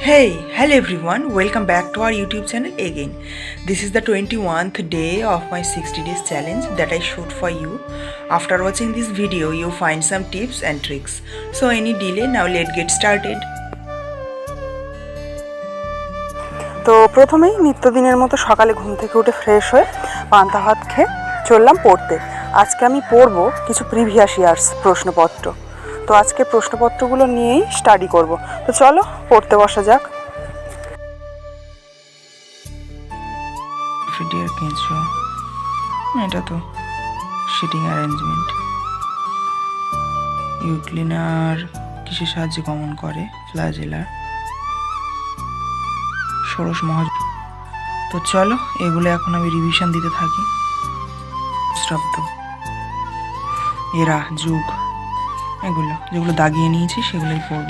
Hey, hello everyone, welcome back to our YouTube channel again. This is the 21st day of my 60 days challenge that I shoot for you. After watching this video, you find some tips and tricks. So any delay, now let's get started. তো প্রথমেই নিত্যদিনের মতো সকালে ঘুম থেকে উঠে fresh হয়ে পান্তা ভাত খেয়ে চললাম পড়তে। আজকে আমি পড়ব কিছু প্রিভিয়াস ইয়ার্স প্রশ্নপত্র। তো আজকে প্রশ্নপত্রগুলো নিয়েই স্টাডি করব। তো চলো পড়তে বসা যাক। এটা তো সিটিং অ্যারেঞ্জমেন্ট। ইউক্লিনার কিসের সাহায্যে গমন করে? ফ্ল্যাজেলার। ষোড়শ মহাজ। তো চলো এগুলো এখন আমি রিভিশন দিতে থাকি। শব্দ, এরা, যুগ, এগুলো যেগুলো দাগিয়ে নিয়েছি সেগুলোই পড়ব।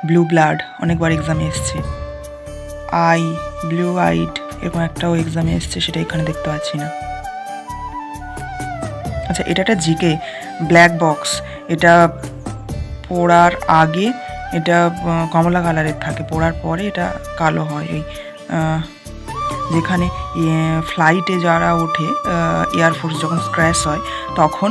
ব্লু ব্লাড অনেকবার এক্সামে এসছে। আই, ব্লু আইড, এরকম একটাও এক্সামে এসছে, সেটা এখানে দেখতে পাচ্ছি না। আচ্ছা, এটা একটা জিকে ব্ল্যাক বক্স। এটা পড়ার আগে এটা কমলা কালারের থাকে, পড়ার পরে এটা কালো হয়। ওই যেখানে ফ্লাইটে যারা ওঠে, এয়ারফোর্স যখন স্ক্র্যাচ হয় তখন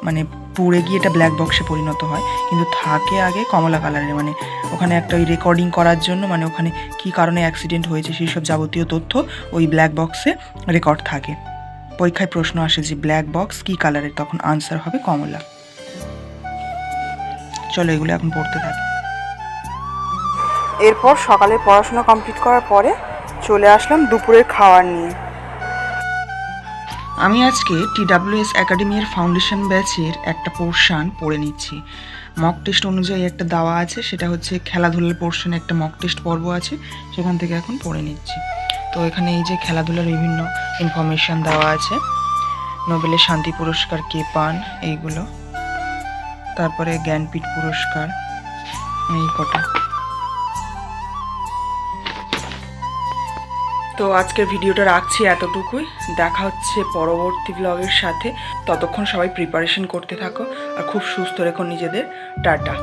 মানে পুড়ে গিয়ে এটা ব্ল্যাক বক্সে পরিণত হয়, কিন্তু থাকে আগে কমলা কালারের। মানে ওখানে একটা ওই রেকর্ডিং করার জন্য, মানে ওখানে কী কারণে অ্যাক্সিডেন্ট হয়েছে সেই সব যাবতীয় তথ্য ওই ব্ল্যাক বক্সে রেকর্ড থাকে। পরীক্ষায় প্রশ্ন আসে যে ব্ল্যাক বক্স কী কালারের, তখন আনসার হবে কমলা। চলো এগুলো এখন পড়তে থাকি। এরপর সকালের পড়াশোনা কমপ্লিট করার পরে চলে আসলাম দুপুরের খাওয়ার নিয়ে। আমি আজকে TWS একাডেমির ফাউন্ডেশন ব্যাচের একটা পোর্শন পড়ে নিচ্ছি। মক টেস্ট অনুযায়ী একটা দেওয়া আছে, সেটা হচ্ছে খেলাধুলার পোর্শনে একটা মক টেস্ট পর্ব আছে, সেখান থেকে এখন পড়ে নিচ্ছি। তো এখানে এই যে খেলাধুলার বিভিন্ন ইনফরমেশান দেওয়া আছে, নোবেলের শান্তি পুরস্কার কে পান এইগুলো, তারপরে জ্ঞানপীঠ পুরস্কার, এই কটা। তো আজকের ভিডিওটা রাখছি এতটুকুই। দেখা হচ্ছে পরবর্তী ব্লগের সাথে। ততক্ষণ সবাই প্রিপারেশন করতে থাকো আর খুব সুস্থ রেখো নিজেদের। টাটা।